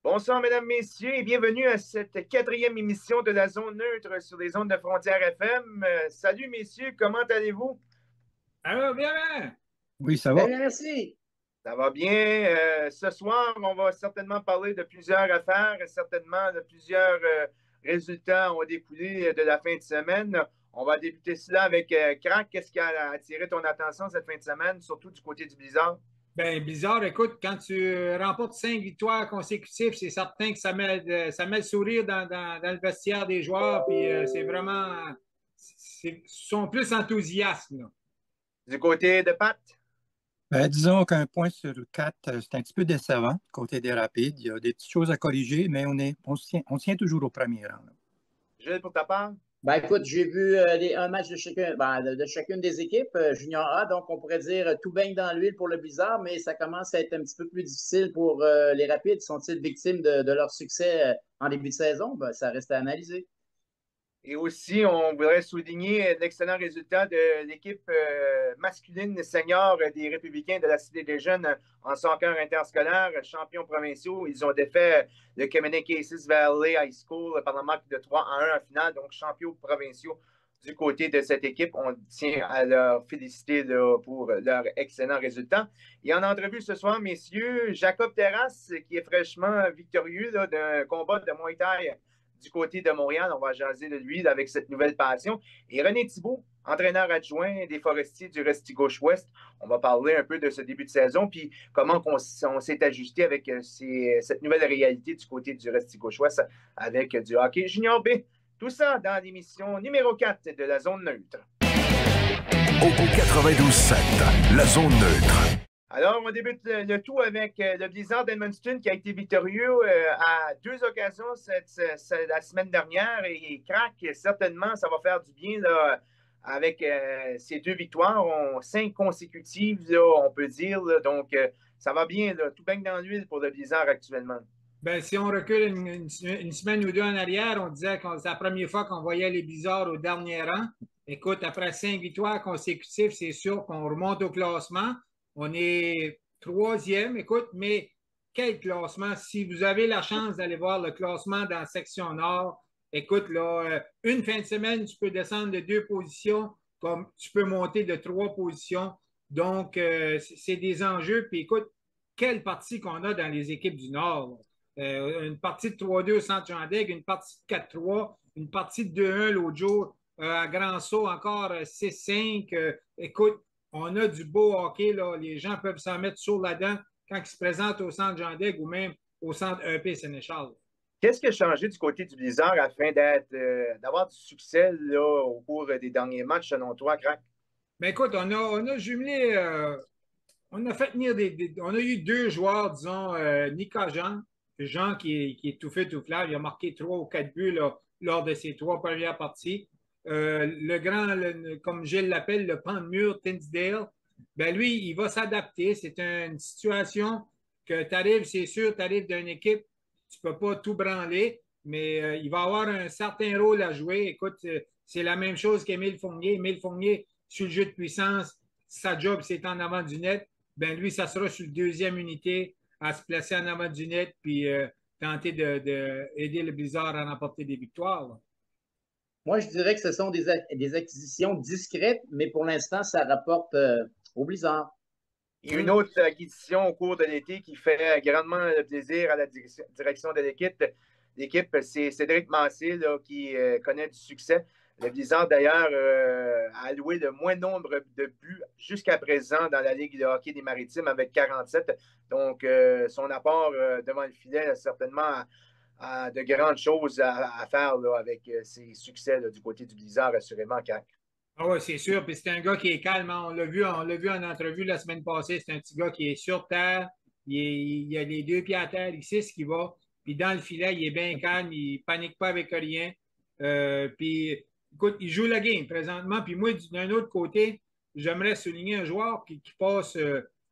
Bonsoir, mesdames, messieurs, et bienvenue à cette quatrième émission de la Zone Neutre sur les ondes de Frontières FM. Salut, messieurs, comment allez-vous? Alors, bien! Oui, ça va. Bien, merci. Ça va bien. Ce soir, on va certainement parler de plusieurs affaires, certainement de plusieurs résultats ont découlé de la fin de semaine. On va débuter cela avec Crack. Qu'est-ce qui a attiré ton attention cette fin de semaine, surtout du côté du Blizzard? Ben, Blizzard, écoute, quand tu remportes 5 victoires consécutives, c'est certain que ça met le sourire dans le vestiaire des joueurs, puis c'est vraiment, ils sont plus enthousiastes, là. Du côté de Pat? Disons qu'un point sur quatre, c'est un petit peu décevant côté des Rapides. Il y a des petites choses à corriger, mais on se tient toujours au premier rang, là. Gilles, pour ta part? Ben, écoute, j'ai vu un match de chacune des équipes, Junior A, donc on pourrait dire tout baigne dans l'huile pour le Blizzard, mais ça commence à être un petit peu plus difficile pour les Rapides. Sont-ils victimes de leur succès en début de saison? Ben, ça reste à analyser. Et aussi, on voudrait souligner l'excellent résultat de l'équipe masculine senior des Républicains de la Cité des Jeunes en soccer interscolaire, champions provinciaux. Ils ont défait le Communications Valley High School par la marque de 3-1 en finale, donc champions provinciaux du côté de cette équipe. On tient à leur féliciter là, pour leur excellent résultat. Et en entrevue ce soir, messieurs, Jacob Terrasse, qui est fraîchement victorieux d'un combat de Muay Thai du côté de Montréal. On va jaser de lui là, avec cette nouvelle passion. Et René Thibault, entraîneur adjoint des Forestiers du Restigouche-Ouest. On va parler un peu de ce début de saison, puis comment on s'est ajusté avec cette nouvelle réalité du côté du Restigouche-Ouest avec du hockey junior B. Tout ça dans l'émission numéro 4 de la Zone Neutre. Au 92.7, la Zone Neutre. Alors, on débute le tout avec le Blizzard d'Edmundston qui a été victorieux à 2 occasions la semaine dernière et Crack, certainement, ça va faire du bien là, avec ces 2 victoires, 5 consécutives, là, on peut dire. Là, donc, ça va bien, là, tout baigne dans l'huile pour le Blizzard actuellement. Ben, si on recule une semaine ou deux en arrière, on disait que c'est la première fois qu'on voyait les Blizzards au dernier rang. Écoute, après 5 victoires consécutives, c'est sûr qu'on remonte au classement. On est 3e, écoute, mais quel classement? Si vous avez la chance d'aller voir le classement dans la section Nord, écoute, là, une fin de semaine, tu peux descendre de 2 positions, comme tu peux monter de 3 positions. Donc, c'est des enjeux. Puis écoute, quelle partie qu'on a dans les équipes du Nord. Une partie de 3-2 au Centre-Jean-Daigle, une partie de 4-3, une partie de 2-1 l'autre jour, à Grand-Sault encore 6-5. Écoute, on a du beau hockey, là. Les gens peuvent s'en mettre sur la dent quand ils se présentent au Centre Jean-Daigle ou même au Centre EP Sénéchal. Qu'est-ce qui a changé du côté du Blizzard afin d'avoir du succès là, au cours des derniers matchs, selon toi, Crack? Ben écoute, on a jumelé, on a fait venir on a eu 2 joueurs, disons, Nika Jean qui est tout fait, tout clair. Il a marqué 3 ou 4 buts là, lors de ses 3 premières parties. Le grand, comme Gilles l'appelle, le pan de mur Tinsdale, ben lui, il va s'adapter. C'est une situation que tu arrives, c'est sûr, tu arrives d'une équipe, tu ne peux pas tout branler, mais il va avoir un certain rôle à jouer. Écoute, c'est la même chose qu'Émile Fournier. Émile Fournier, sur le jeu de puissance, sa job, c'est en avant du net. Ben lui, ça sera sur la 2e unité à se placer en avant du net puis tenter d'aider le Blizzard à remporter des victoires, là. Moi, je dirais que ce sont des acquisitions discrètes, mais pour l'instant, ça rapporte au Blizzard. Il y a une autre acquisition au cours de l'été qui fait grandement plaisir à la direction de l'équipe. L'équipe, c'est Cédric Massé là, qui connaît du succès. Le Blizzard, d'ailleurs, a alloué le moins nombre de buts jusqu'à présent dans la Ligue de hockey des Maritimes avec 47. Donc, son apport devant le filet a certainement de grandes choses à faire là, avec ses succès là, du côté du Blizzard, assurément, Crac. Ah oui, c'est sûr. Puis c'est un gars qui est calme, hein. On l'a vu en entrevue la semaine passée. C'est un petit gars qui est sur terre. Il a les 2 pieds à terre. Il sait ce qu'il va. Puis dans le filet, il est bien calme. Il panique pas avec rien. Puis, écoute, il joue la game présentement. Puis moi, d'un autre côté, j'aimerais souligner un joueur qui passe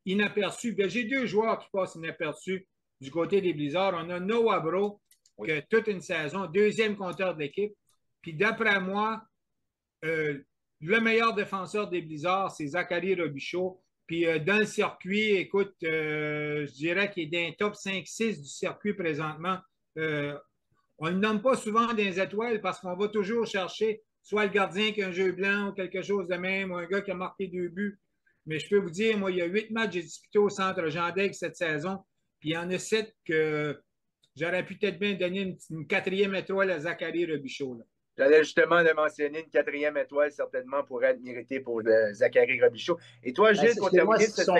inaperçu. Bien, j'ai 2 joueurs qui passent inaperçus du côté des Blizzards. On a Noah Bro, qui a toute une saison, 2e compteur de l'équipe. Puis d'après moi, le meilleur défenseur des Blizzards, c'est Zachary Robichaud. Puis dans le circuit, écoute, je dirais qu'il est dans les top 5-6 du circuit présentement. On ne le nomme pas souvent des étoiles parce qu'on va toujours chercher soit le gardien qui a un jeu blanc ou quelque chose de même, ou un gars qui a marqué 2 buts. Mais je peux vous dire, moi, il y a 8 matchs que j'ai disputés au Centre Jean Daigues cette saison. Puis il y en a 7 que j'aurais pu peut-être bien donner une 4e étoile à Zachary Robichaud. J'allais justement de mentionner une 4e étoile, certainement, pourrait être méritée pour Zachary Robichaud. Et toi, Gilles, pour terminer ce segment...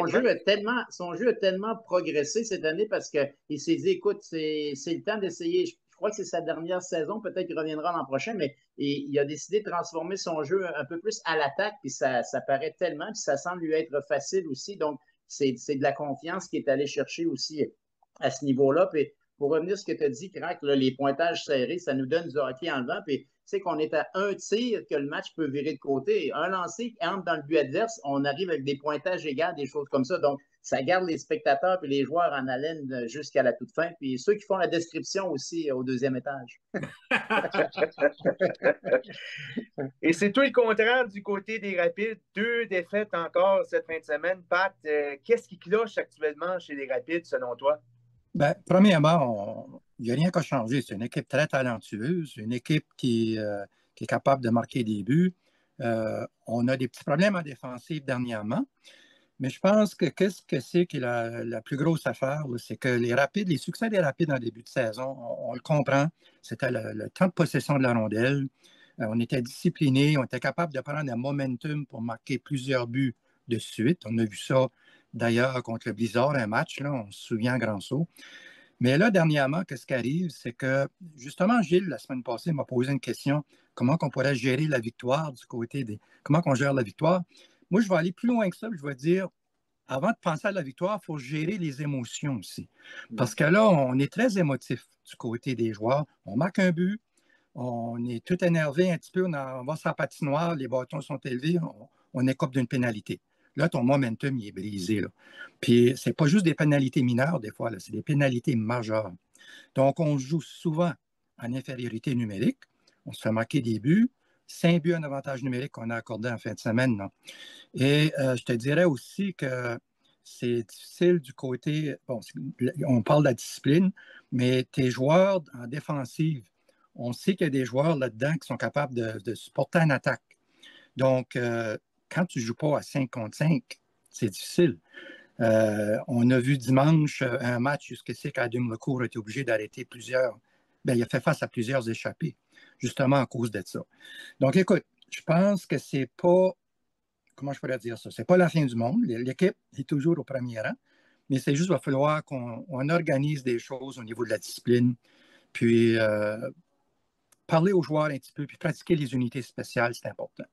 Son jeu a tellement progressé cette année parce qu'il s'est dit, écoute, c'est le temps d'essayer. Je crois que c'est sa dernière saison. Peut-être qu'il reviendra l'an prochain, mais il a décidé de transformer son jeu un peu plus à l'attaque. Puis ça paraît tellement, puis ça semble lui être facile aussi. Donc, c'est de la confiance qu'il est allé chercher aussi à ce niveau-là. Puis pour revenir à ce que tu as dit, Crac, là, les pointages serrés, ça nous donne du hockey en levant. Puis, tu sais qu'on est à un tir que le match peut virer de côté. Un lancer qui entre dans le but adverse, on arrive avec des pointages égaux, des choses comme ça. Donc, ça garde les spectateurs et les joueurs en haleine jusqu'à la toute fin. Puis ceux qui font la description aussi au 2e étage. Et c'est tout le contraire du côté des Rapides. 2 défaites encore cette fin de semaine. Pat, qu'est-ce qui cloche actuellement chez les Rapides, selon toi? Bien, premièrement, il n'y a rien qu'à changer. C'est une équipe très talentueuse, une équipe qui est capable de marquer des buts. On a des petits problèmes en défensive dernièrement, mais je pense que qu'est-ce que c'est qui est la plus grosse affaire, c'est que les succès des Rapides en début de saison, on le comprend, c'était le temps de possession de la rondelle. On était disciplinés, on était capable de prendre un momentum pour marquer plusieurs buts de suite. On a vu ça d'ailleurs contre le Blizzard, un match, là, on se souvient grand saut. Mais là, dernièrement, qu'est-ce qui arrive, c'est que, justement, Gilles, la semaine passée, m'a posé une question, comment on pourrait gérer la victoire du côté des... Comment on gère la victoire? Moi, je vais aller plus loin que ça, je vais dire, avant de penser à la victoire, il faut gérer les émotions aussi. Parce que là, on est très émotif du côté des joueurs. On marque un but, on est tout énervé un petit peu, on va sur la patinoire, les bâtons sont élevés, on écope d'une pénalité. Là, ton momentum, il est brisé. Là. Puis, ce n'est pas juste des pénalités mineures, des fois, c'est des pénalités majeures. Donc, on joue souvent en infériorité numérique. On se fait marquer des buts. 5 buts en avantage numérique qu'on a accordé en fin de semaine. Là. Et je te dirais aussi que c'est difficile du côté... Bon, on parle de la discipline, mais tes joueurs en défensive, on sait qu'il y a des joueurs là-dedans qui sont capables de supporter une attaque. Donc, quand tu ne joues pas à 5 contre 5, c'est difficile. On a vu dimanche un match jusqu'à ce qu'Adam Lecourt a été obligé d'arrêter plusieurs. Bien, il a fait face à plusieurs échappées, justement à cause de ça. Donc, écoute, je pense que c'est pas, comment je pourrais dire ça, c'est pas la fin du monde. L'équipe est toujours au premier rang, mais c'est juste qu'il va falloir qu'on organise des choses au niveau de la discipline, puis parler aux joueurs un petit peu, puis pratiquer les unités spéciales, c'est important.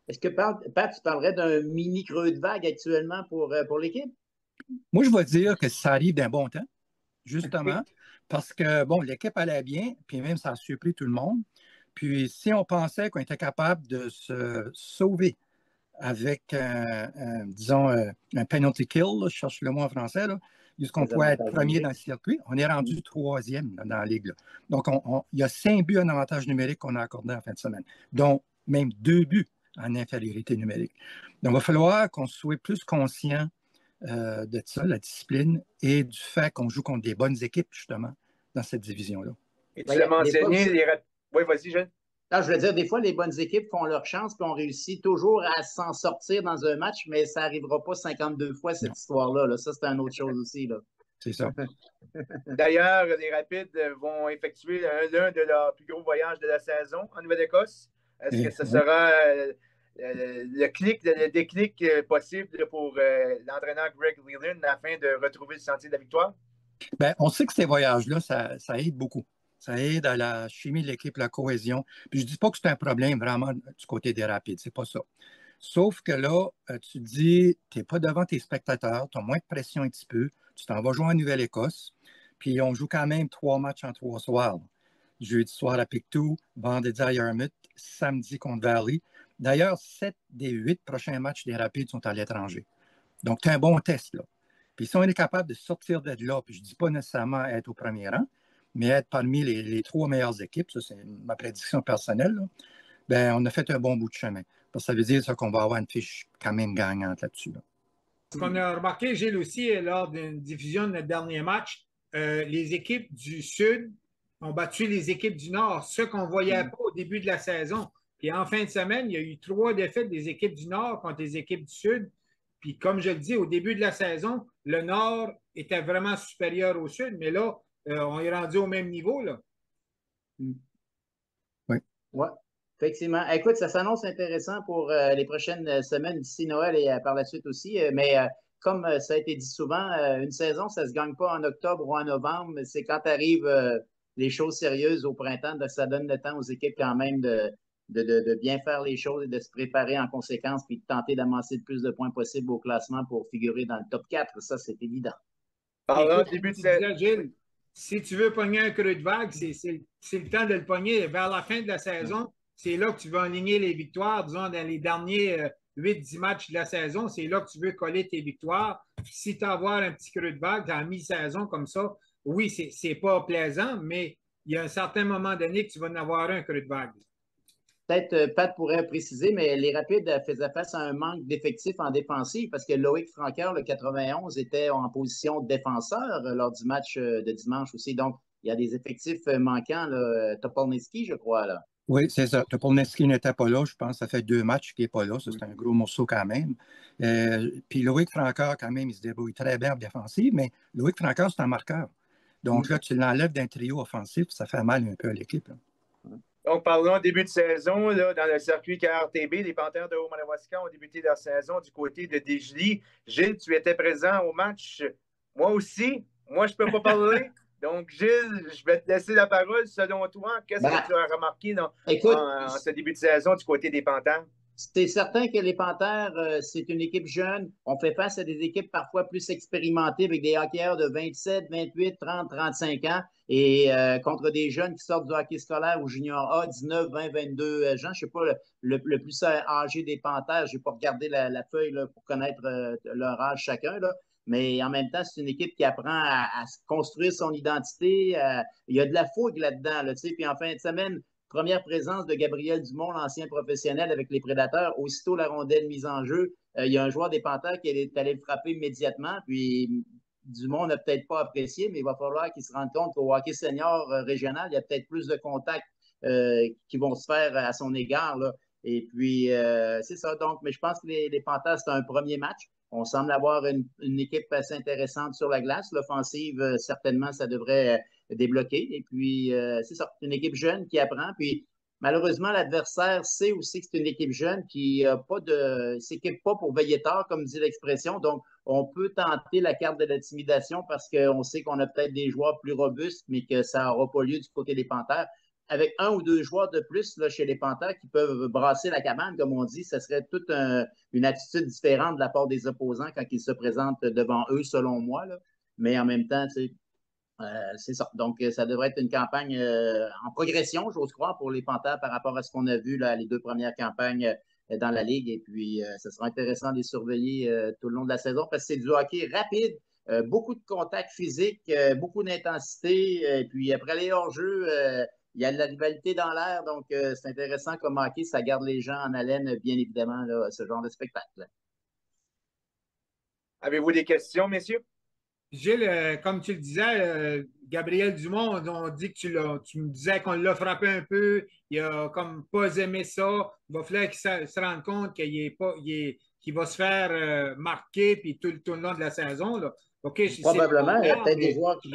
Est-ce que, Pat, tu parlerais d'un mini creux de vague actuellement pour l'équipe? Moi, je vais dire que ça arrive d'un bon temps, justement, parce que, bon, l'équipe allait bien, puis même ça a surpris tout le monde. Puis si on pensait qu'on était capable de se sauver avec, disons, un penalty kill, là, je cherche le mot en français, jusqu'on pouvait être premier dans le circuit, on est rendu 3e dans la ligue. Là. Donc, il y a 5 buts en avantage numérique qu'on a accordé en fin de semaine, dont même 2 buts en infériorité numérique. Donc, il va falloir qu'on soit plus conscient de ça, la discipline, et du fait qu'on joue contre des bonnes équipes, justement, dans cette division-là. Et tu l'as mentionné, Oui, vas-y, Jean. Non, je veux dire, des fois, les bonnes équipes font leur chance, puis on réussit toujours à s'en sortir dans un match, mais ça n'arrivera pas 52 fois, cette histoire-là. Là. Ça, c'est une autre chose aussi. Là. C'est ça. D'ailleurs, les Rapides vont effectuer l'un de leurs plus gros voyages de la saison en Nouvelle-Écosse. Est-ce que ce sera le déclic possible pour l'entraîneur Greg Leland afin de retrouver le sentier de la victoire? Bien, on sait que ces voyages-là, ça aide beaucoup. Ça aide à la chimie de l'équipe, la cohésion. Puis je ne dis pas que c'est un problème vraiment du côté des Rapides, c'est pas ça. Sauf que là, tu dis, tu n'es pas devant tes spectateurs, tu as moins de pression un petit peu, tu t'en vas jouer en Nouvelle-Écosse, puis on joue quand même 3 matchs en 3 soirs. Jeudi soir à Pictou, vendredi à Yarmouth, samedi contre Valley. D'ailleurs, 7 des 8 prochains matchs des Rapides sont à l'étranger. Donc, tu as un bon test, là. Puis si on est capable de sortir de là, puis je ne dis pas nécessairement être au premier rang, mais être parmi les 3 meilleures équipes, ça c'est ma prédiction personnelle, là, bien, on a fait un bon bout de chemin. Parce que ça veut dire ça, qu'on va avoir une fiche quand même gagnante là-dessus. Là. Ce qu'on a remarqué, Gilles, aussi, lors d'une diffusion de notre dernier match, les équipes du Sud ont battu les équipes du Nord, ce qu'on ne voyait pas au début de la saison. Puis en fin de semaine, il y a eu 3 défaites des équipes du Nord contre les équipes du Sud. Puis comme je le dis, au début de la saison, le Nord était vraiment supérieur au Sud, mais là, on est rendu au même niveau, là. Oui. Ouais, effectivement. Écoute, ça s'annonce intéressant pour les prochaines semaines d'ici Noël et par la suite aussi. Mais comme ça a été dit souvent, une saison, ça ne se gagne pas en octobre ou en novembre. C'est quand arrivent les choses sérieuses au printemps, ça donne le temps aux équipes quand même de bien faire les choses et de se préparer en conséquence puis de tenter d'amasser le plus de points possible au classement pour figurer dans le top 4. Ça, c'est évident. Alors, Écoute, début comme de tu disais, Gilles, si tu veux pogner un creux de vague, c'est le temps de le pogner. Vers la fin de la saison, c'est là que tu veux aligner les victoires. Disons, dans les derniers 8-10 matchs de la saison, c'est là que tu veux coller tes victoires. Si tu as avoir un petit creux de vague en mi-saison comme ça, oui, c'est pas plaisant, mais il y a un certain moment donné que tu vas en avoir un creux de vague. Peut-être Pat pourrait préciser, mais les Rapides faisaient face à un manque d'effectifs en défensive parce que Loïc Francoeur, le 91, était en position de défenseur lors du match de dimanche aussi. Donc, il y a des effectifs manquants. Topolnitsky, je crois. Là. Oui, c'est ça. Topolnetsky n'était pas là, je pense. Ça fait 2 matchs qu'il n'est pas là. Ça, c'est un gros morceau quand même. Puis Loïc Francoeur, quand même, il se débrouille très bien en défensive, mais Loïc Francoeur, c'est un marqueur. Donc là, tu l'enlèves d'un trio offensif, ça fait mal un peu à l'équipe. Donc, parlons début de saison, là, dans le circuit KRTB, les Panthères de Haut-Madawaska ont débuté leur saison du côté de Desjely. Gilles, tu étais présent au match. Moi aussi. Moi, je ne peux pas parler. Donc, Gilles, je vais te laisser la parole. Selon toi, qu'est-ce que tu as remarqué écoute, en ce début de saison du côté des Panthères? c'est certain que les Panthères, c'est une équipe jeune. On fait face à des équipes parfois plus expérimentées avec des hockeyeurs de 27, 28, 30, 35 ans et contre des jeunes qui sortent du hockey scolaire ou junior A, 19, 20, 22 ans. Je ne sais pas le plus âgé des Panthères. Je n'ai pas regardé la feuille là, pour connaître leur âge chacun. Là. Mais en même temps, c'est une équipe qui apprend à construire son identité. Il y a de la fougue là-dedans. Là, puis en fin de semaine, première présence de Gabriel Dumont, l'ancien professionnel avec les Prédateurs. Aussitôt la rondelle mise en jeu, il y a un joueur des Panthères qui est allé le frapper immédiatement. Puis Dumont n'a peut-être pas apprécié, mais il va falloir qu'il se rende compte qu'au hockey senior régional, il y a peut-être plus de contacts qui vont se faire à son égard. Là. Et puis, c'est ça. Donc, mais je pense que les Panthères, c'est un premier match. On semble avoir une équipe assez intéressante sur la glace. L'offensive, certainement, ça devrait débloquer. Et puis, c'est ça, c'est une équipe jeune qui apprend. Puis, malheureusement, l'adversaire sait aussi que c'est une équipe jeune qui n'a pas de s'équipe pas pour veiller tard, comme dit l'expression. Donc, on peut tenter la carte de l'intimidation parce qu'on sait qu'on a peut-être des joueurs plus robustes, mais que ça n'aura pas lieu du côté des Panthères. Avec 1 ou 2 joueurs de plus là, chez les Panthères qui peuvent brasser la cabane, comme on dit, ça serait toute une attitude différente de la part des opposants quand ils se présentent devant eux, selon moi. Là. Mais en même temps, c'est ça. Donc, ça devrait être une campagne en progression, j'ose croire, pour les Panthères par rapport à ce qu'on a vu là, les 2 premières campagnes dans la Ligue. Et puis, ce sera intéressant de les surveiller tout le long de la saison parce que c'est du hockey rapide, beaucoup de contacts physiques, beaucoup d'intensité. Et puis, après les hors-jeux, il y a de la rivalité dans l'air. Donc, c'est intéressant comme hockey. Ça garde les gens en haleine, bien évidemment, là, ce genre de spectacle. Avez-vous des questions, messieurs? Gilles, comme tu le disais, Gabriel Dumont, on dit que tu me disais qu'on l'a frappé un peu, il a comme pas aimé ça. Il va falloir qu'il se rende compte qu'il va se faire marquer puis tout le long de la saison. Là. Okay, probablement, il y a peut-être des joueurs qui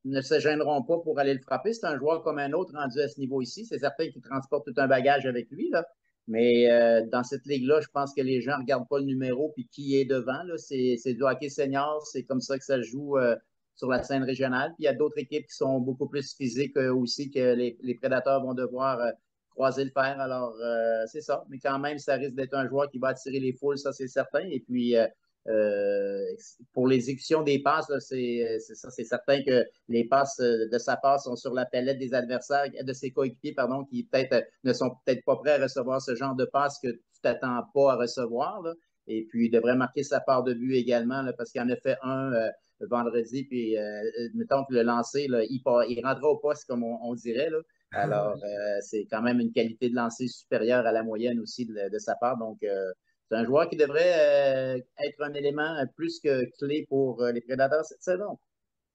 ne se gêneront pas pour aller le frapper. C'est un joueur comme un autre rendu à ce niveau ici. C'est certain qu'il transporte tout un bagage avec lui. Là. Mais dans cette ligue-là, je pense que les gens ne regardent pas le numéro puis qui est devant. C'est du hockey senior, c'est comme ça que ça se joue sur la scène régionale. Puis il y a d'autres équipes qui sont beaucoup plus physiques aussi que les Prédateurs vont devoir croiser le fer. Alors, c'est ça. Mais quand même, ça risque d'être un joueur qui va attirer les foules, ça c'est certain. Et puis, pour l'exécution des passes, c'est certain que les passes de sa part sont sur la palette des adversaires, de ses coéquipiers, pardon, qui peut-être ne sont peut-être pas prêts à recevoir ce genre de passes que tu t'attends pas à recevoir. Là. Et puis, il devrait marquer sa part de but également, là, parce qu'il en a fait un vendredi, puis mettons que le lancer, là, il rentrera au poste, comme on dirait. Là. Alors, c'est quand même une qualité de lancer supérieure à la moyenne aussi de sa part. Donc, C'est un joueur qui devrait être un élément plus que clé pour les Prédateurs cette saison.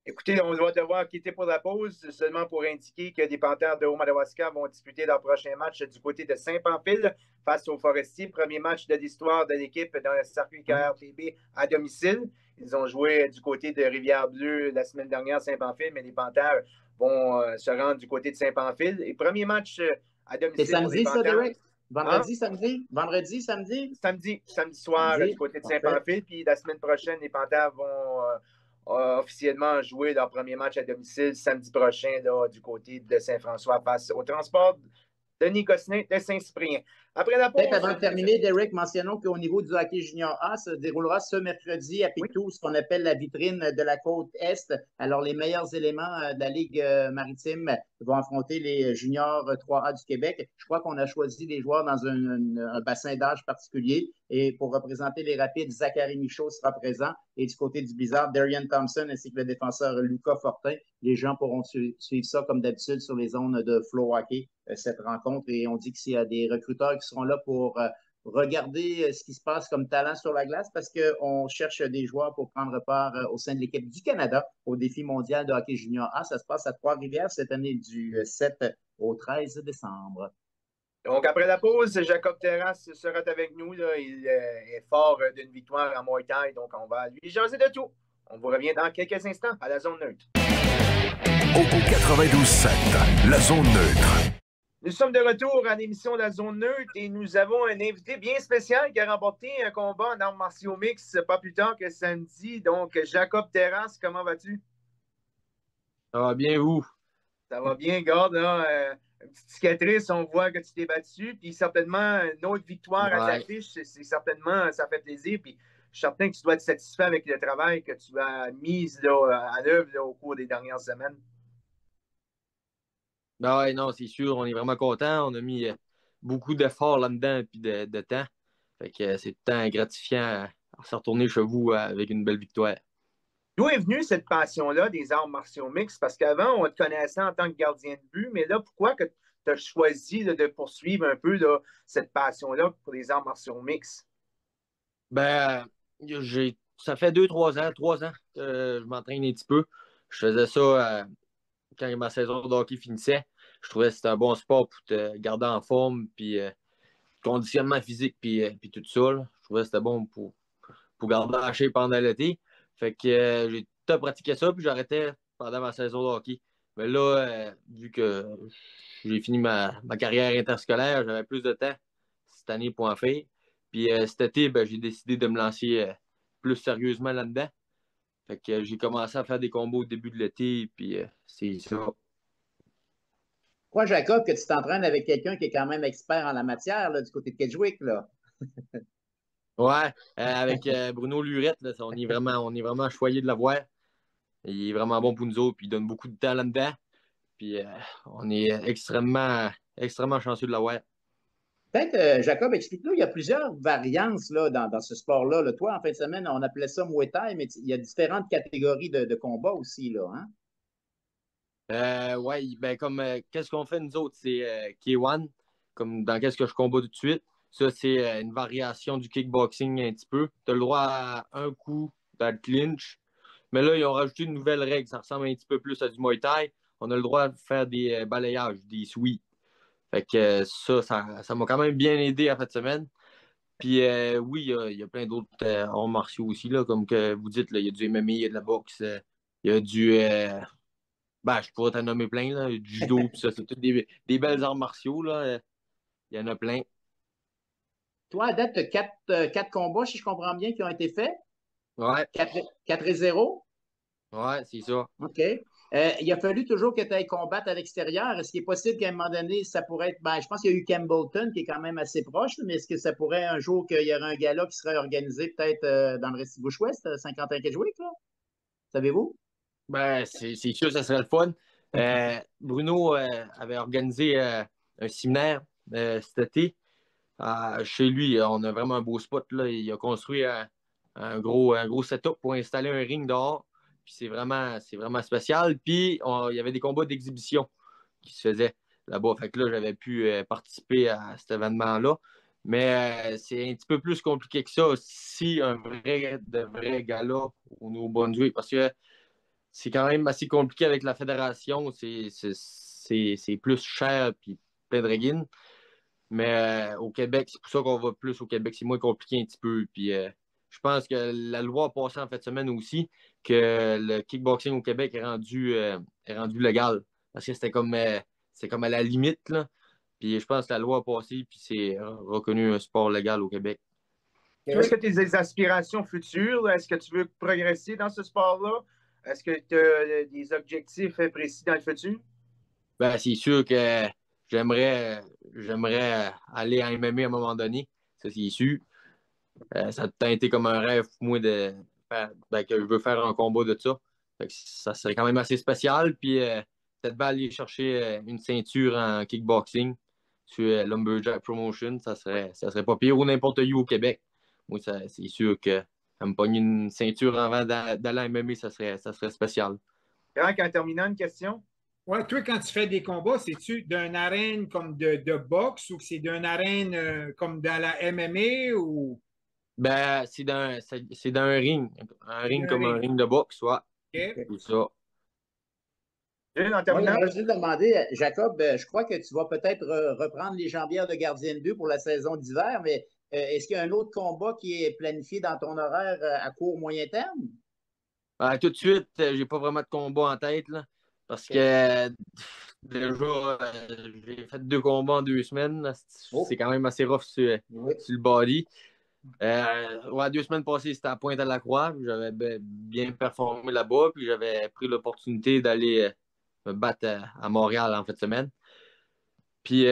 Écoutez, on va devoir quitter pour la pause, seulement pour indiquer que les Panthères de Haut-Madawaska vont disputer leur prochain match du côté de Saint-Pamphile face aux Forestiers. Premier match de l'histoire de l'équipe dans le circuit KRTB à domicile. Ils ont joué du côté de Rivière-Bleue la semaine dernière à Saint-Pamphile, mais les Panthères vont se rendre du côté de Saint-Pamphile. Et premier match à domicile. C'est samedi, ça, Derek? Vendredi, hein? samedi? Vendredi, samedi? Samedi soir Samedi. du côté de Parfait. Saint-Pamphile. Puis la semaine prochaine, les Panthères vont officiellement jouer leur premier match à domicile samedi prochain là, du côté de Saint-François face au transport de Nicossin de Saint-Cyprien. Après la pause. Peut-être avant de terminer, Derek, mentionnons qu'au niveau du hockey junior A, se déroulera ce mercredi à Pictou, ce qu'on appelle la vitrine de la côte Est. Alors, les meilleurs éléments de la Ligue maritime vont affronter les juniors 3A du Québec. Je crois qu'on a choisi les joueurs dans un bassin d'âge particulier. Et pour représenter les Rapides, Zachary Michaud sera présent. Et du côté du Blizzard, Darian Thompson ainsi que le défenseur Lucas Fortin. Les gens pourront suivre ça comme d'habitude sur les zones de Flow Hockey, cette rencontre. Et on dit qu'il y a des recruteurs qui seront là pour regarder ce qui se passe comme talent sur la glace parce qu'on cherche des joueurs pour prendre part au sein de l'équipe du Canada au défi mondial de hockey junior A. Ça se passe à Trois-Rivières cette année du 7 au 13 décembre. Donc, après la pause, Jacob Terrasse sera avec nous. Là. Il est fort d'une victoire en Muay Thai, donc on va lui jaser de tout. On vous revient dans quelques instants à la zone neutre. Au 92.7, la zone neutre. Nous sommes de retour à l'émission de la zone neutre et nous avons un invité bien spécial qui a remporté un combat en arts martiaux mix pas plus tard que samedi. Donc, Jacob Terrasse, comment vas-tu? Ça va bien, vous? Ça va bien, garde, là. Une petite cicatrice, on voit que tu t'es battu. Puis certainement, une autre victoire à t'affiche, c'est certainement, ça fait plaisir. Puis je suis certain que tu dois être satisfait avec le travail que tu as mis là, à l'œuvre au cours des dernières semaines. Ben ouais, non, c'est sûr, on est vraiment content. On a mis beaucoup d'efforts là-dedans et de temps. Fait que c'est tout le temps gratifiant à se retourner chez vous avec une belle victoire. D'où est venue cette passion-là des arts martiaux mixtes? Parce qu'avant, on te connaissait en tant que gardien de but, mais là, pourquoi que tu as choisi de poursuivre un peu là, cette passion-là pour les arts martiaux mixtes? Ben, ça fait 3 ans que je m'entraîne un petit peu. Je faisais ça quand ma saison de hockey finissait. Je trouvais que c'était un bon sport pour te garder en forme, puis conditionnement physique, puis tout ça. Là. Je trouvais que c'était bon pour garder la shape pendant l'été. Fait que j'ai tout pratiqué ça, puis j'arrêtais pendant ma saison de hockey. Mais là, vu que j'ai fini ma carrière interscolaire, j'avais plus de temps cette année pour en faire. Puis cet été, ben, j'ai décidé de me lancer plus sérieusement là-dedans. Fait que j'ai commencé à faire des combos au début de l'été, puis c'est ça. Quoi, Jacob, que tu t'entraînes avec quelqu'un qui est quand même expert en la matière, là, du côté de Kedgewick, là? Ouais, avec Bruno Lurette, là, on est vraiment choyé de l'avoir. Il est vraiment bon pour nous autres, puis il donne beaucoup de temps là-dedans. Puis on est extrêmement chanceux de l'avoir. Peut-être, Jacob, explique-nous, il y a plusieurs variantes là, dans ce sport-là. Là. Toi, en fin de semaine, on appelait ça Muay Thai, mais il y a différentes catégories de combats aussi, là, hein? Ouais, ben comme qu'est-ce qu'on fait nous autres, c'est K1, comme dans qu'est-ce que je combats tout de suite. Ça, c'est une variation du kickboxing un petit peu. Tu as le droit à un coup dans le clinch. Mais là, ils ont rajouté une nouvelle règle. Ça ressemble un petit peu plus à du Muay Thai. On a le droit de faire des balayages, des sweeps. Fait que ça m'a quand même bien aidé en fin de semaine. Puis oui, il y a plein d'autres arts martiaux aussi, là, comme que vous dites, là, il y a du MMA, il y a de la boxe, il y a du... ben, je pourrais t'en nommer plein, là, du judo, puis ça, c'est tous des belles arts martiaux, là. Il y en a plein. Toi, à date, tu as quatre combats, si je comprends bien, qui ont été faits. Ouais. 4-0? Ouais, c'est ça. OK. Il a fallu toujours que tu ailles combattre à l'extérieur. Est-ce qu'il est possible qu'à un moment donné, ça pourrait être. Ben, je pense qu'il y a eu Campbellton qui est quand même assez proche, mais est-ce que ça pourrait un jour qu'il y aurait un gala qui serait organisé peut-être dans le Restigouche-Ouest, Saint-Quentin-Kedgewick, là? Savez-vous? Ben, c'est sûr, ça serait le fun. Bruno avait organisé un séminaire cet été. Chez lui, on a vraiment un beau spot, là. Il a construit un gros setup pour installer un ring dehors. Puis c'est vraiment spécial. Puis il y avait des combats d'exhibition qui se faisaient là-bas. Fait que là, j'avais pu participer à cet événement-là. Mais c'est un petit peu plus compliqué que ça si de vrai gala au Nouveau-Brunswick, parce que c'est quand même assez compliqué avec la fédération. C'est plus cher puis plein de régines. Mais au Québec, c'est pour ça qu'on va plus au Québec. C'est moins compliqué un petit peu. Puis je pense que la loi a passé en fin de semaine aussi que le kickboxing au Québec est rendu légal. Parce que c'est comme à la limite, là. Puis je pense que la loi a passé, puis c'est reconnu un sport légal au Québec. Est-ce que tu as des aspirations futures? Est-ce que tu veux progresser dans ce sport-là? Est-ce que tu as des objectifs précis dans le futur? Ben, c'est sûr que j'aimerais aller à MMA à un moment donné. Ça, c'est sûr. Ça a été comme un rêve pour moi que je veux faire un combat de ça. Fait que ça serait quand même assez spécial. Puis peut-être bien aller chercher une ceinture en kickboxing sur Lumberjack Promotion. Ça serait pas pire ou n'importe où au Québec. Moi, c'est sûr que me pogner une ceinture avant d'aller à MMA, ça serait spécial. Franck, en terminant, une question? Ouais, toi, quand tu fais des combats, c'est-tu d'une arène comme de boxe ou c'est d'une arène comme dans la MMA ou Ben, c'est dans un ring. Un ring d'un comme un ring? ring de boxe, soit. OK. Tout ça. Gilles, en Moi, terminant? j'aimerais juste demander, Jacob, je crois que tu vas peut-être reprendre les jambières de gardien de but pour la saison d'hiver, mais est-ce qu'il y a un autre combat qui est planifié dans ton horaire à court moyen terme? Tout de suite, j'ai pas vraiment de combat en tête, là, parce OK. que déjà, j'ai fait 2 combats en 2 semaines. Là. Oh, C'est quand même assez rough oui. sur le body. Ouais, 2 semaines passées, c'était à Pointe-à-la-Croix. J'avais bien performé là-bas, puis j'avais pris l'opportunité d'aller me battre à Montréal en fin de semaine. Puis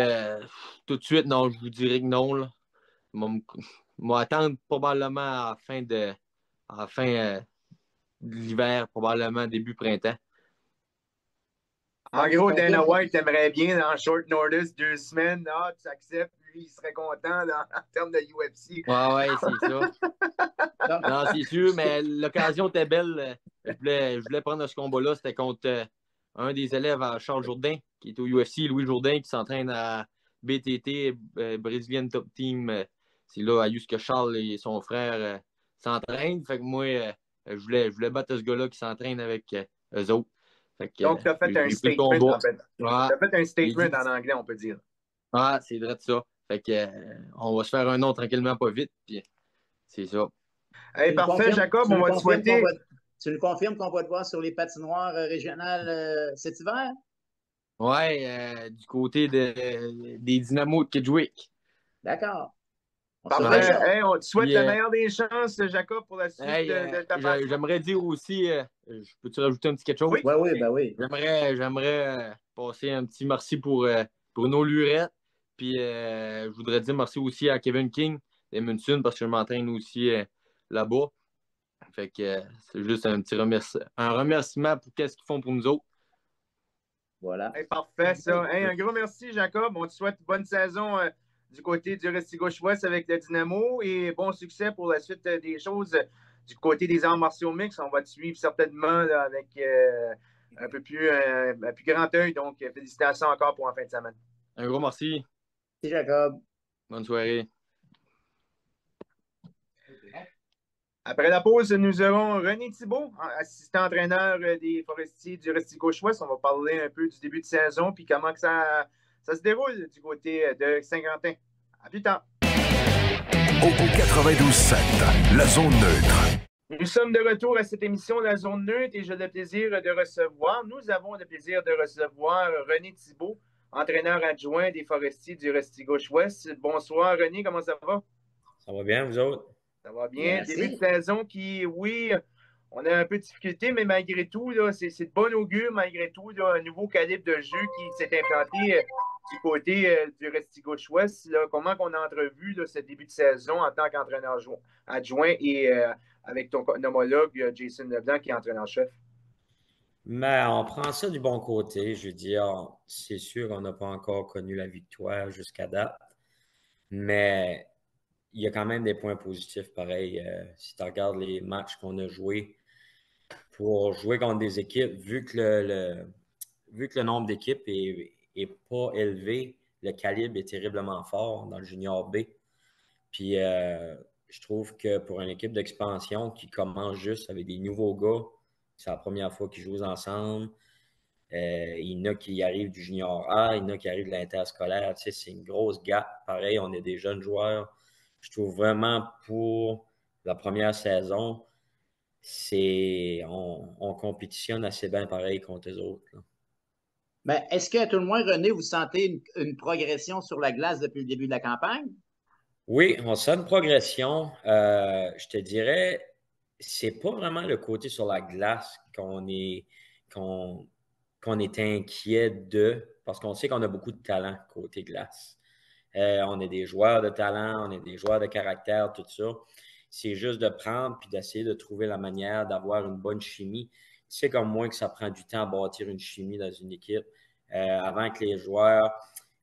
tout de suite, non, je vous dirais que non. Là. Moi, attendre probablement à la fin de l'hiver, probablement début printemps. En Donc, tu gros, Dana confirmes White aimerait bien dans short notice 2 semaines. Ah, tu acceptes, lui, il serait content en termes de UFC. Ouais, c'est ça. donc, Non, c'est sûr, mais l'occasion était belle. Je voulais prendre ce combat-là. C'était contre un des élèves à Charles Jourdain, qui est au UFC, Louis Jourdain, qui s'entraîne à BTT, Brazilian Top Team. C'est là, à où que Charles et son frère s'entraînent. Fait que moi, je voulais battre ce gars-là qui s'entraîne avec eux autres. Fait que Donc, tu as fait un j'ai pris le statement, combat. en fait. Tu Ouais, as fait un j'ai statement dit, en anglais, on peut dire. c'est vrai de ça. Fait que, on va se faire un nom tranquillement, pas vite. Puis c'est ça. Hey, parfait, Jacob, tu on nous va te confirmes souhaiter. tu nous confirmes qu'on va te voir sur les patinoires régionales cet hiver? Ouais, du côté des Dynamos de Kedgewick. D'accord. On surveille Parfait. ça. Hey, on te souhaite Puis, la meilleure des chances, Jacob, pour la suite hey, de ta passion. j'aimerais dire aussi, je peux-tu rajouter un petit quelque chose? Oui. Oui, oui, ben oui. J'aimerais passer un petit merci pour Bruno Lurette. Puis je voudrais dire merci aussi à Kevin King d'Edmundston parce que je m'entraîne aussi là-bas. Fait que c'est juste un remerciement pour qu'est-ce qu'ils font pour nous autres. Voilà. Hey, parfait, ça. Hey, un gros merci, Jacob. On te souhaite une bonne saison du côté du Restigouche-Ouest avec le Dynamo et bon succès pour la suite des choses du côté des arts martiaux mixtes. On va te suivre certainement là, avec un plus grand œil. Donc, félicitations encore pour en fin de semaine. Un gros merci. Merci, Jacob. Bonne soirée. Après la pause, nous aurons René Thibault, assistant entraîneur des Forestiers du Restigouche-Ouest. On va parler un peu du début de saison puis comment que ça se déroule du côté de Saint-Quentin. À plus tard. Au 92.7, la zone neutre. Nous sommes de retour à cette émission La Zone Neutre et j'ai le plaisir de recevoir, nous avons le plaisir de recevoir René Thibault, entraîneur adjoint des Forestiers du Restigouche-Ouest. Bonsoir René, comment ça va? Ça va bien, vous autres? Ça va bien. Merci. Début de saison qui, oui, on a un peu de difficulté, mais malgré tout, c'est de bon augure, malgré tout, là, un nouveau calibre de jeu qui s'est implanté du côté du Restigouche-Ouest. Comment on a entrevu ce début de saison en tant qu'entraîneur adjoint et avec ton homologue Jason Leblanc qui est entraîneur-chef? Mais on prend ça du bon côté. Je veux dire, c'est sûr qu'on n'a pas encore connu la victoire jusqu'à date, mais il y a quand même des points positifs pareil. Si tu regardes les matchs qu'on a joués pour jouer contre des équipes, vu que le nombre d'équipes est pas élevé, le calibre est terriblement fort dans le junior B. Puis je trouve que pour une équipe d'expansion qui commence juste avec des nouveaux gars, c'est la première fois qu'ils jouent ensemble. Il y en a qui arrivent du junior A, il y en a qui arrivent de l'interscolaire. Tu sais, c'est une grosse gap. Pareil, on est des jeunes joueurs. Je trouve vraiment pour la première saison, on compétitionne assez bien pareil contre les autres, là. Mais est-ce que, à tout le moins, René, vous sentez une progression sur la glace depuis le début de la campagne? Oui, on sent une progression. Je te dirais, c'est pas vraiment le côté sur la glace qu'on qu'on est inquiet de, parce qu'on sait qu'on a beaucoup de talent côté glace. On est des joueurs de talent, on est des joueurs de caractère, tout ça. C'est juste de prendre puis d'essayer de trouver la manière d'avoir une bonne chimie. Tu sais comme moi que ça prend du temps à bâtir une chimie dans une équipe. Avant que les joueurs...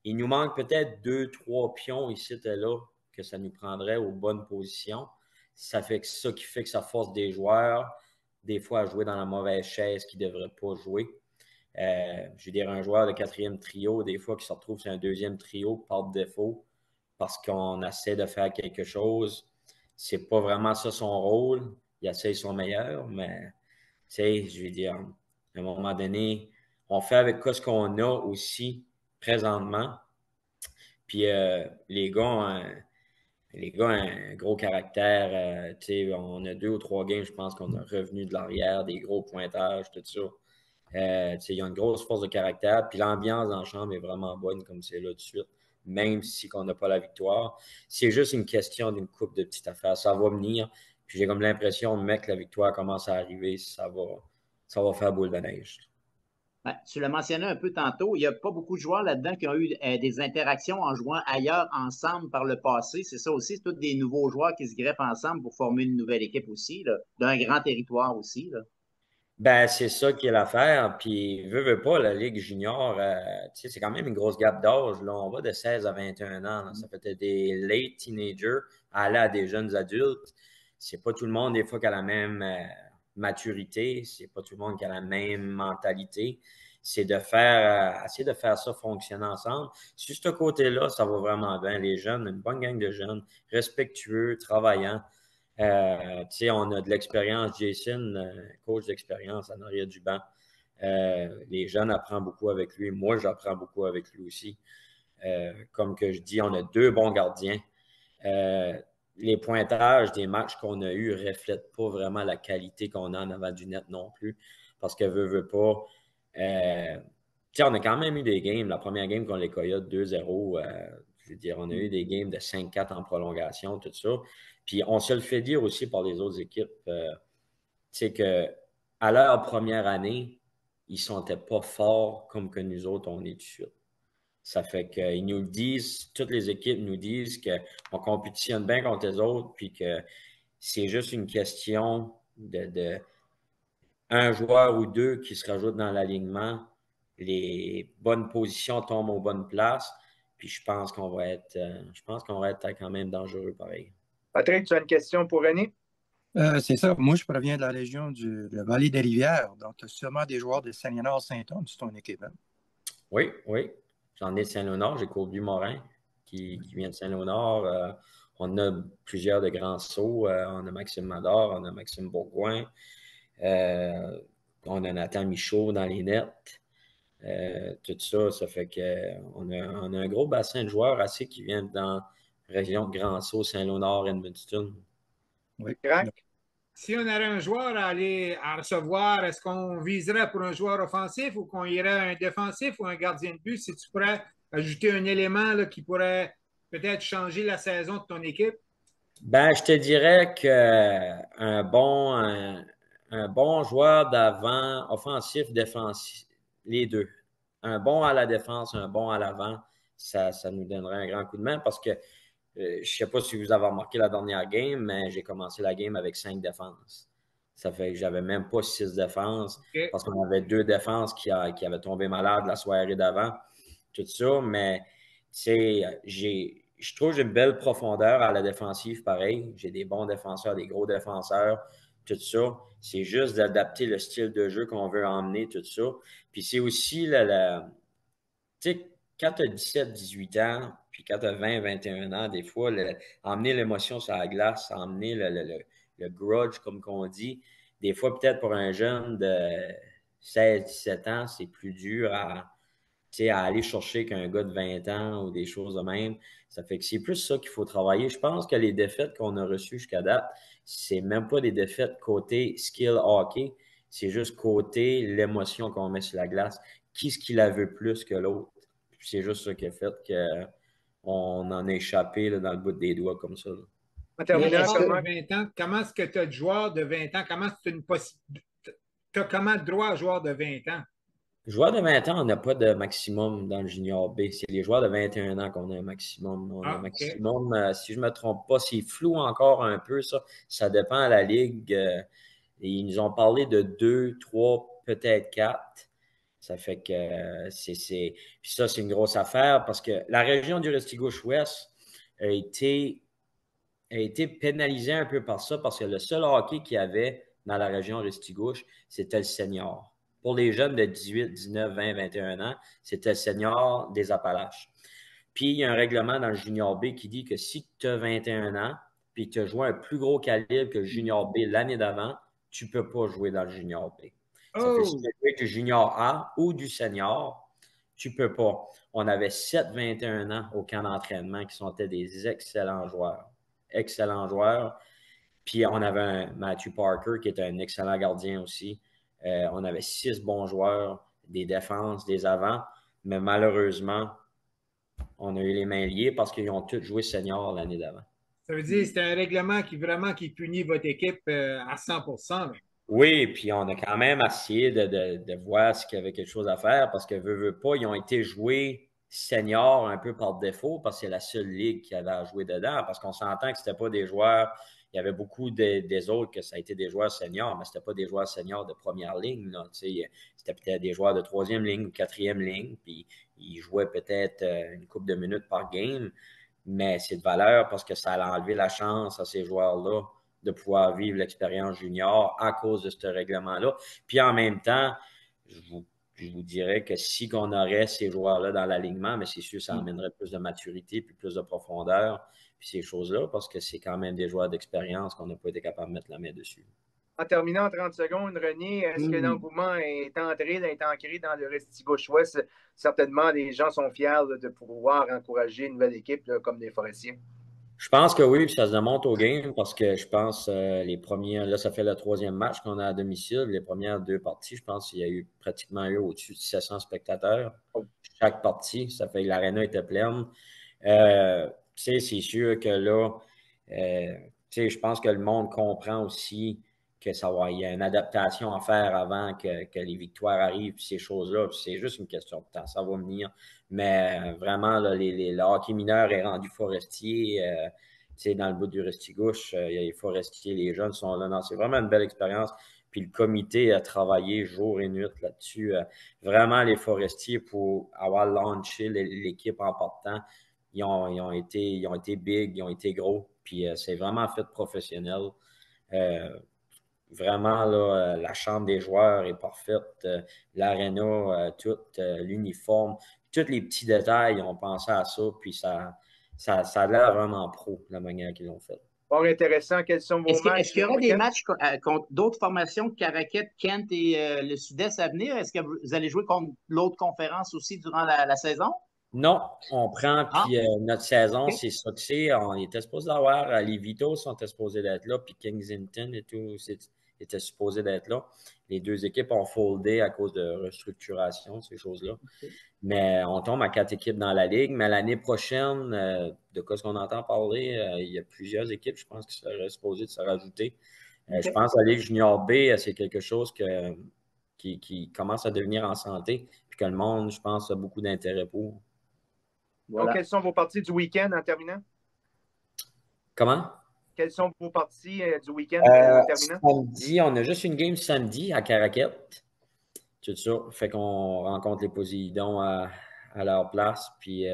Il nous manque peut-être 2, 3 pions ici et là que ça nous prendrait aux bonnes positions. Ça fait que ça qui fait que ça force des joueurs, des fois, à jouer dans la mauvaise chaise qui ne devraient pas jouer. Je veux dire, un joueur de quatrième trio, des fois, qui se retrouve sur un deuxième trio par défaut parce qu'on essaie de faire quelque chose. C'est pas vraiment ça son rôle. Il essaie son meilleur, mais, tu sais, je veux dire, à un moment donné, on fait avec ce qu'on a aussi présentement. Puis les gars ont un gros caractère. On a 2 ou 3 games, je pense qu'on a revenu de l'arrière, des gros pointages, tout ça. Ils ont une grosse force de caractère. Puis l'ambiance dans la chambre est vraiment bonne comme c'est là tout de suite, même si on n'a pas la victoire. C'est juste une question d'une coupe de petites affaires. Ça va venir. Puis j'ai comme l'impression, mec, la victoire commence à arriver. Ça va faire boule de neige. Ben, tu l'as mentionné un peu tantôt, il n'y a pas beaucoup de joueurs là-dedans qui ont eu des interactions en jouant ailleurs ensemble par le passé. C'est ça aussi, c'est tous des nouveaux joueurs qui se greffent ensemble pour former une nouvelle équipe aussi, là, d'un grand territoire aussi, là. Ben, c'est ça qui est l'affaire. Puis, veut pas, la Ligue junior, c'est quand même une grosse gap d'âge, là. On va de 16 à 21 ans, là. Ça fait des late teenagers à aller à des jeunes adultes. C'est pas tout le monde, des fois, qui a la même maturité. C'est pas tout le monde qui a la même mentalité. C'est de essayer de faire ça fonctionner ensemble. Sur ce côté-là, ça va vraiment bien. Les jeunes, une bonne gang de jeunes, respectueux, travaillants. On a de l'expérience, Jason, coach d'expérience en arrière du banc. Les jeunes apprennent beaucoup avec lui. Moi, j'apprends beaucoup avec lui aussi. Comme que je dis, on a 2 bons gardiens. Les pointages des matchs qu'on a eus ne reflètent pas vraiment la qualité qu'on a en avant du net non plus. Parce que veut pas. On a quand même eu des games. La première game contre les Coyotes, 2-0. Je veux dire, on a eu des games de 5-4 en prolongation, tout ça. Puis on se le fait dire aussi par les autres équipes, que à leur première année, ils ne sentaient pas forts comme que nous autres, on est tout de suite. Ça fait qu'ils nous disent, toutes les équipes nous disent qu'on compétitionne bien contre les autres, puis que c'est juste une question de un joueur ou 2 qui se rajoutent dans l'alignement. Les bonnes positions tombent aux bonnes places. Puis je pense qu'on va être quand même dangereux pareil. Patrick, tu as une question pour René? C'est ça. Moi, je proviens de la région de la Vallée des Rivières. Donc, tu as sûrement des joueurs de Saint-Léonard-Saint-Anne sur ton équipe. Hein? Oui, oui. J'en ai de Saint-Léonard. J'ai Colby Morin qui vient de Saint-Léonard. On a plusieurs de grands sauts. On a Maxime Mador, on a Maxime Bourgoin. On a Nathan Michaud dans les nets. Tout ça, ça fait qu'on a un gros bassin de joueurs assez qui viennent dans la région de Grand-Sault, Saint-Léonard, Edmundston. Oui. Si on aurait un joueur à aller à recevoir, est-ce qu'on viserait pour un joueur offensif ou qu'on irait à un défensif ou un gardien de but? Si tu pourrais ajouter un élément là, qui pourrait peut-être changer la saison de ton équipe? Ben, je te dirais qu'un bon joueur d'avant, offensif, défensif, les deux. Un bon à la défense, un bon à l'avant, ça nous donnerait un grand coup de main parce que je ne sais pas si vous avez remarqué la dernière game, mais j'ai commencé la game avec 5 défenses. Ça fait que j'avais même pas 6 défenses parce qu'on avait 2 défenses qui avaient tombé malades la soirée d'avant. Tout ça, mais tu sais, je trouve que j'ai une belle profondeur à la défensive, pareil. J'ai des bons défenseurs, des gros défenseurs, tout ça. C'est juste d'adapter le style de jeu qu'on veut emmener, tout ça. Puis c'est aussi tu sais, quand tu as 17, 18 ans, puis quand tu as 20, 21 ans, des fois, emmener l'émotion sur la glace, emmener le grudge, comme qu'on dit, des fois, peut-être pour un jeune de 16, 17 ans, c'est plus dur à aller chercher qu'un gars de 20 ans ou des choses de même. Ça fait que c'est plus ça qu'il faut travailler. Je pense que les défaites qu'on a reçues jusqu'à date, c'est même pas des défaites côté skill hockey, c'est juste côté l'émotion qu'on met sur la glace. Qui est-ce qui la veut plus que l'autre? C'est juste ça qui a fait qu'on en a échappé là, dans le bout des doigts comme ça. Là. En Mais terminant, de comment... 20 ans, comment est-ce que tu as de joueurs de 20 ans? Comment c'est une possibilité? Tu as comment de droit à joueur de 20 ans? Joueurs de 20 ans, on n'a pas de maximum dans le junior B. C'est les joueurs de 21 ans qu'on a un maximum. On a un Ah, OK. maximum, si je ne me trompe pas, c'est flou encore un peu, ça. Ça dépend à la ligue. Et ils nous ont parlé de 2, 3, peut-être 4. Ça fait que Puis ça, c'est une grosse affaire parce que la région du Restigouche-Ouest a été pénalisée un peu par ça parce que le seul hockey qu'il y avait dans la région Restigouche, c'était le senior. Pour les jeunes de 18, 19, 20, 21 ans, c'était le senior des Appalaches. Puis, il y a un règlement dans le junior B qui dit que si tu as 21 ans puis tu as joué un plus gros calibre que le junior B l'année d'avant, tu ne peux pas jouer dans le junior B. Ça fait si tu as joué du junior A ou du senior, tu ne peux pas. On avait 7 21 ans au camp d'entraînement qui sont des excellents joueurs. Excellents joueurs. Puis on avait un Matthew Parker qui est un excellent gardien aussi. On avait 6 bons joueurs, des défenses, des avants. Mais malheureusement, on a eu les mains liées parce qu'ils ont tous joué senior l'année d'avant. Ça veut dire que c'est un règlement qui punit votre équipe à 100 là. Oui, puis on a quand même essayé de voir s'il y avait quelque chose à faire parce que veut pas, ils ont été joués seniors un peu par défaut parce que c'est la seule ligue qui avait à jouer dedans. Parce qu'on s'entend que c'était pas des joueurs. Il y avait beaucoup des autres que ça a été des joueurs seniors, mais c'était pas des joueurs seniors de première ligne. C'était peut-être des joueurs de troisième ligne ou quatrième ligne, puis ils jouaient peut-être une couple de minutes par game. Mais c'est de valeur parce que ça a enlevé la chance à ces joueurs-là de pouvoir vivre l'expérience junior à cause de ce règlement-là. Puis en même temps, je vous dirais que si on aurait ces joueurs-là dans l'alignement, mais c'est sûr que ça amènerait plus de maturité puis plus de profondeur puis ces choses-là parce que c'est quand même des joueurs d'expérience qu'on n'a pas été capable de mettre la main dessus. En terminant en 30 secondes, René, est-ce que l'engouement est ancré dans le Restigouche-Ouest? Certainement, les gens sont fiers de pouvoir encourager une nouvelle équipe là, comme les Forestiers. Je pense que oui, puis ça se démontre au game parce que je pense les premiers, là, ça fait le 3e match qu'on a à domicile. Les premières 2 parties, je pense qu'il y a eu pratiquement au-dessus de 700 spectateurs. Chaque partie, ça fait que l'aréna était pleine. C'est sûr que là, je pense que le monde comprend aussi que il y a une adaptation à faire avant que les victoires arrivent, puis ces choses-là. C'est juste une question de temps, ça va venir. Mais vraiment, là, le hockey mineur est rendu forestier. Dans le bout du Restigouche, il y a les forestiers, les jeunes sont là. Non, c'est vraiment une belle expérience. Puis le comité a travaillé jour et nuit là-dessus. Vraiment, les forestiers, pour avoir launché l'équipe en partant, ils ont été big, ils ont été gros. Puis c'est vraiment fait professionnel. Vraiment, là, la chambre des joueurs est parfaite. L'aréna, tout, l'uniforme, tous les petits détails, on pensé à ça. Puis ça a l'air vraiment pro, la manière qu'ils l'ont fait. Fort intéressant. Quels sont vos matchs? Est-ce qu'il y aura des matchs contre d'autres formations, Caraquette, Kent et le Sud-Est à venir? Est-ce que vous allez jouer contre l'autre conférence aussi durant la saison? Non, on prend, puis notre saison, c'est ça que c'est. On était supposé avoir, les Vitos sont supposés d'être là, puis Kensington et tout, était supposé d'être là. Les 2 équipes ont foldé à cause de restructuration, ces choses-là. Okay. Mais on tombe à 4 équipes dans la Ligue. Mais l'année prochaine, de quoi ce qu'on entend parler, il y a plusieurs équipes, je pense, qui seraient supposées de se rajouter. Okay. Je pense que la Ligue Junior B, c'est quelque chose qui commence à devenir en santé, puis que le monde, je pense, a beaucoup d'intérêt pour. Voilà. Donc, quelles sont vos parties du week-end en terminant? Comment? Quelles sont vos parties du week-end en terminant? Samedi, on a juste une game samedi à Caraquette. Tout ça. Fait qu'on rencontre les Poséidons à leur place. Puis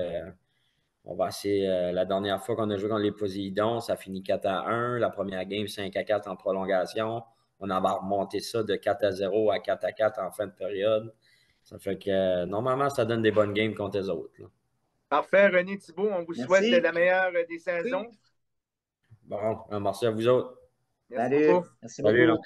on va essayer. La dernière fois qu'on a joué contre les Poséidons, ça finit 4-1. La première game, 5-4 en prolongation. On a remonté ça de 4-0 à 4-4 en fin de période. Ça fait que normalement, ça donne des bonnes games contre les autres. Là. Parfait, René Thibault, on vous Merci. souhaite la meilleure des saisons. Bon, merci à vous autres. Merci Salut. beaucoup. Merci Salut, beaucoup.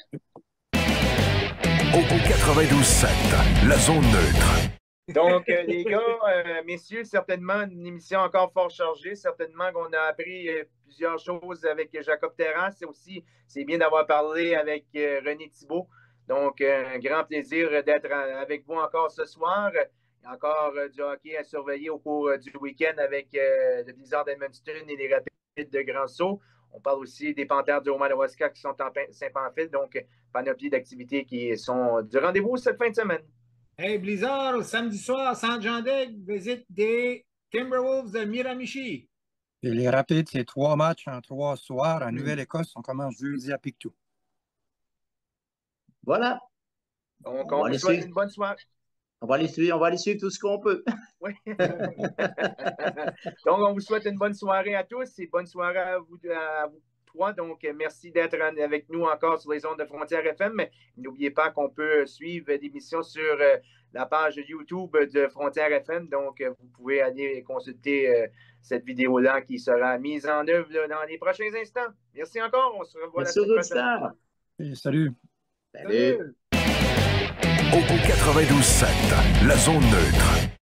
Au 92.7, la zone neutre. Donc, les gars, messieurs, certainement une émission encore fort chargée. Certainement qu'on a appris plusieurs choses avec Jacob Terrasse. Aussi, c'est bien d'avoir parlé avec René Thibault. Donc, un grand plaisir d'être avec vous encore ce soir. Il y a encore du hockey à surveiller au cours du week-end avec le Blizzard d'Edmundston et les Rapides de Grand Sault. On parle aussi des Panthères du Haut-Madawaska qui sont en Saint-Pamphile. Donc, panoplie d'activités qui sont du rendez-vous cette fin de semaine. Hey, Blizzard, samedi soir, Saint-Jean-d'Aigle, visite des Timberwolves de Miramichi. Et les Rapides, c'est 3 matchs en 3 soirs. En Nouvelle-Écosse, on commence jeudi à Pictou. Voilà. Donc, On on va vous les souhaite suivre. une bonne soirée. On va les suivre tout ce qu'on peut. Oui. Donc, on vous souhaite une bonne soirée à tous et bonne soirée à vous trois. Donc, merci d'être avec nous encore sur les ondes de Frontières FM. Mais n'oubliez pas qu'on peut suivre l'émission sur la page YouTube de Frontières FM. Donc, vous pouvez aller consulter cette vidéo-là qui sera mise en œuvre là, dans les prochains instants. Merci encore. On se revoit la Merci semaine aux prochaine. auditeurs. Et salut. Salut. Au 92.7, la zone neutre.